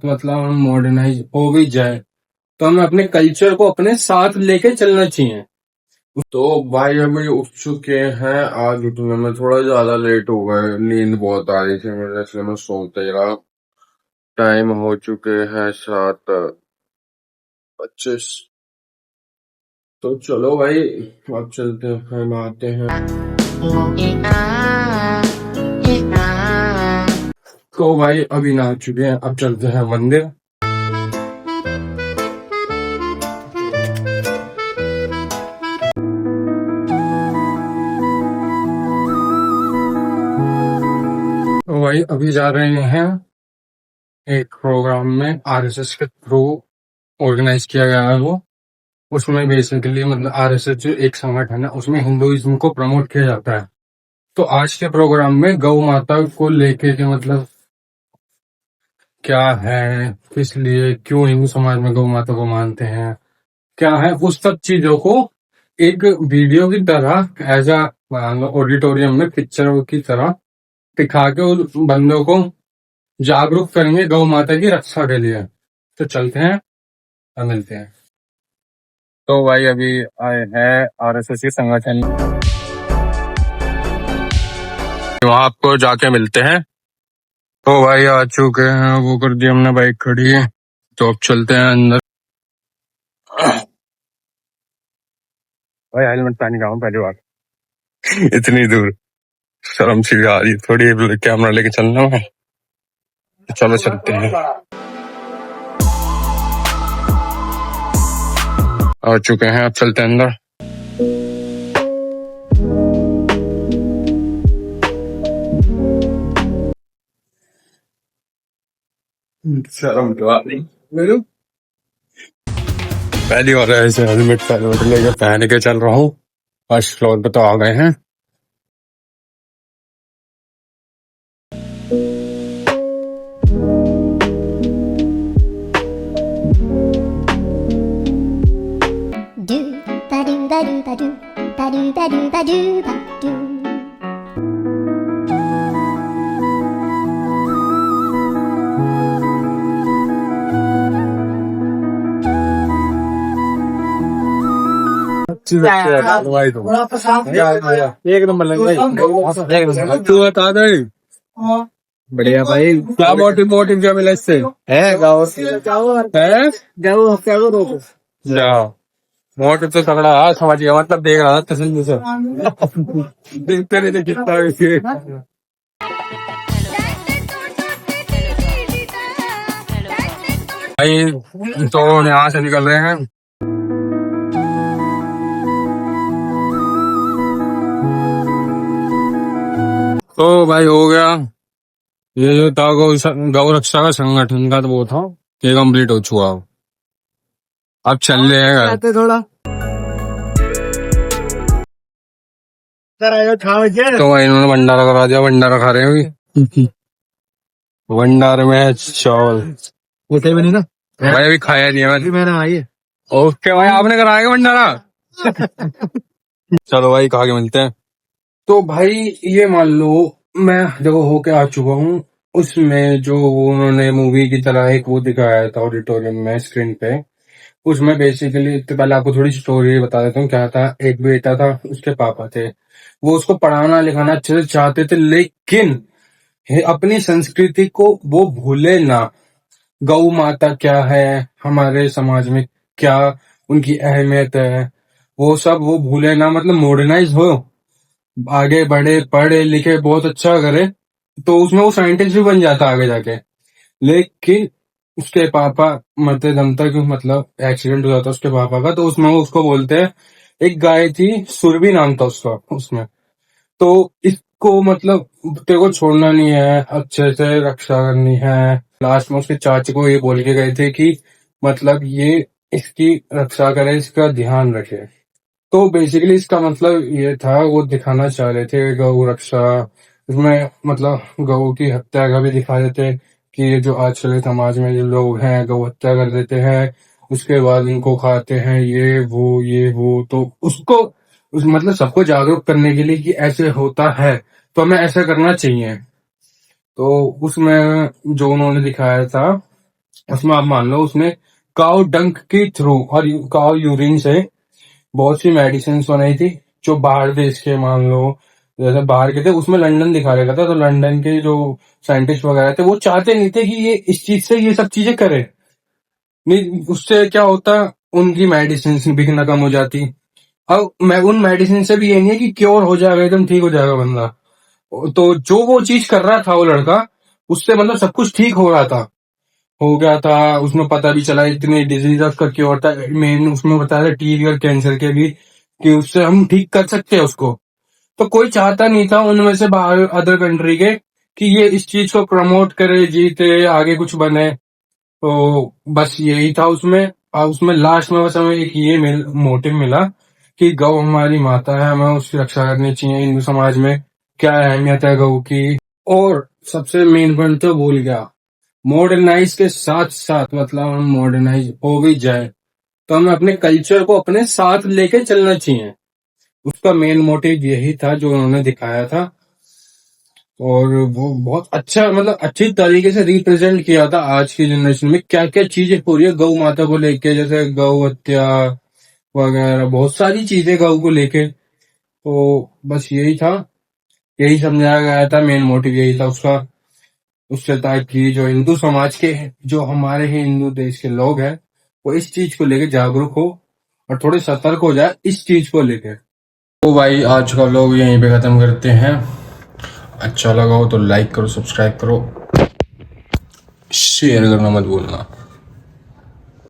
मतलब हम मॉडर्नाइज हो भी जाए तो हमें अपने कल्चर को अपने साथ लेके चलना चाहिए। तो भाई अभी उठ चुके हैं। आज उठने में थोड़ा ज्यादा लेट हो गए, नींद बहुत आ रही थी मुझे, इसलिए मैं सोते ही रहा। टाइम हो चुके हैं 7:25। तो चलो भाई, अब चलते हैं, आते हैं। तो भाई अभी नहा चुके हैं, अब चलते हैं मंदिर। तो भाई अभी जा रहे हैं एक प्रोग्राम में, आरएसएस के थ्रू ऑर्गेनाइज किया गया है वो। उसमें बेसिकली मतलब आरएसएस जो एक संगठन है, उसमें हिंदुइज्म को प्रमोट किया जाता है। तो आज के प्रोग्राम में गौ माता को लेके के मतलब क्या है, किस लिए, क्यों हिंदू समाज में गौ माता को मानते हैं, क्या है, उस सब चीजों को एक वीडियो की तरह एज अ ऑडिटोरियम में पिक्चर की तरह दिखा के उन बंदों को जागरूक करेंगे गौ माता की रक्षा के लिए। तो चलते हैं और मिलते हैं। तो भाई अभी आए हैं आरएसएस के संगठन, वहां आपको जाके मिलते हैं। तो भाई आ चुके हैं, वो कर दी हमने बाइक खड़ी है, तो अब चलते हैं अंदर। भाई हेलमेट पहन के आऊं पहली बार इतनी दूर, शर्म सी आ रही थोड़ी, कैमरा लेके चलना है। चलो चलते हैं। आ चुके हैं, अब चलते हैं अंदर। शर्म तो आ रही मेरे, पहली बार ऐसे हेलमेट लेके पहन के चल रहा हूँ। फर्स्ट फ्लोर पे तो आ गए हैं। Do ba do ba do ba do ba do ba do ba do ba do. एक नंबर लग भाई, तू बता दे। बढ़िया भाई। क्या मोटिव क्या मिला इससे? है गाँव है जाओ, मोटिव तो तगड़ा है, समझ गया, मतलब देख रहा था तसल्ली से। देखते नहीं थे कितना इसे। भाई तो यहाँ से निकल रहे हैं। तो भाई हो गया, ये जो था गौ रक्षा का संगठन का, तो वो था, ये कंप्लीट हो चुका। अब चल रहे हैं थोड़ा तो भाई इन्होंने भंडारा करा दिया, भंडारा खा रहे हैं अभी। भंडारे में चावल उठे भी नहीं ना भाई, अभी खाया नहीं है मैंने भाई। ओके भाई, आपने कराया क्या भंडारा? चलो भाई खा के मिलते हैं। तो भाई ये मान लो मैं जब होके आ चुका हूँ, उसमें जो उन्होंने मूवी की तरह एक वो दिखाया था ऑडिटोरियम में स्क्रीन पे, उसमें बेसिकली, तो पहले आपको थोड़ी स्टोरी बता देता हूँ क्या था। एक बेटा था, उसके पापा थे, वो उसको पढ़ाना लिखाना अच्छे से चाहते थे, लेकिन अपनी संस्कृति को वो भूले ना। गौ माता क्या है हमारे समाज में, क्या उनकी अहमियत है, वो सब वो भूले ना। मतलब मॉडर्नाइज हो, आगे बढ़े, पढ़े लिखे, बहुत अच्छा करे, तो उसमें वो साइंटिस्ट भी बन जाता आगे जाके। लेकिन उसके पापा मरते दम तक, मतलब एक्सीडेंट हो जाता उसके पापा का, तो उसमें वो उसको बोलते हैं, एक गाय थी सुरभि नाम था उसका उसमें, तो इसको मतलब तेरे को छोड़ना नहीं है, अच्छे से रक्षा करनी है। लास्ट में उसके चाचे को ये बोल के गए थे कि मतलब ये इसकी रक्षा करे, इसका ध्यान रखे। तो बेसिकली इसका मतलब ये था, वो दिखाना चाह रहे थे गौ रक्षा। इसमें मतलब गौ की हत्या का भी दिखा देते कि ये जो आजकल के समाज में जो लोग हैं गौ हत्या कर देते हैं, उसके बाद इनको खाते हैं, ये वो तो उसको मतलब सबको जागरूक करने के लिए कि ऐसे होता है तो हमें ऐसा करना चाहिए। तो उसमें जो उन्होंने दिखाया था उसमें आप मान लो उसने काउ डंक के थ्रू और काउ यूरिन से बहुत सी मेडिसिन बनाई थी, जो बाहर देश के मान लो, जैसे बाहर के थे उसमें लंदन दिखा रखा था, तो लंदन के जो साइंटिस्ट वगैरह थे वो चाहते नहीं थे कि ये इस चीज से ये सब चीजें करे। नहीं, उससे क्या होता, उनकी मेडिसिन भी खत्म हो जाती। अब मैं उन मेडिसिन से भी ये नहीं है कि क्योर हो जाएगा, एकदम ठीक हो जाएगा बंदा। तो जो वो चीज कर रहा था वो लड़का, उससे मतलब सब कुछ ठीक हो रहा था, हो गया था। उसमें पता भी चला इतने डिजीज उसका क्योर था, मेन उसमें बताया था टीबी और कैंसर के भी, कि उससे हम ठीक कर सकते हैं उसको। तो कोई चाहता नहीं था उनमें से बाहर अदर कंट्री के कि ये इस चीज को प्रमोट करे, जीते, आगे कुछ बने। तो बस यही था उसमें। और उसमें लास्ट में बस हमें एक ये मोटिव मिला कि गौ हमारी माता है, हमें उसकी रक्षा करनी चाहिए। हिंदू समाज में क्या अहमियत है गौ की। और सबसे मेन पॉइंट तो भूल गया, मॉडर्नाइज के साथ साथ, मतलब हम मॉडर्नाइज हो भी जाए तो हमें अपने कल्चर को अपने साथ लेके चलना चाहिए। उसका मेन मोटिव यही था जो उन्होंने दिखाया था। और वो बहुत अच्छा, मतलब अच्छी तरीके से रिप्रेजेंट किया था आज की जनरेशन में क्या क्या चीजें हो रही है गौ माता को लेके, जैसे गौ हत्या वगैरह बहुत सारी चीजें गौ को लेके। तो बस यही था, यही समझाया गया था, मेन मोटिव यही था उसका। उससे ताकि जो हिंदू समाज के, जो हमारे ही हिंदू देश के लोग हैं, वो इस चीज को लेके जागरूक हो और थोड़े सतर्क हो जाए इस चीज को लेके। तो भाई आज का लोग यहीं पे खत्म करते हैं। अच्छा लगा हो तो लाइक करो, सब्सक्राइब करो, शेयर करना मत भूलना।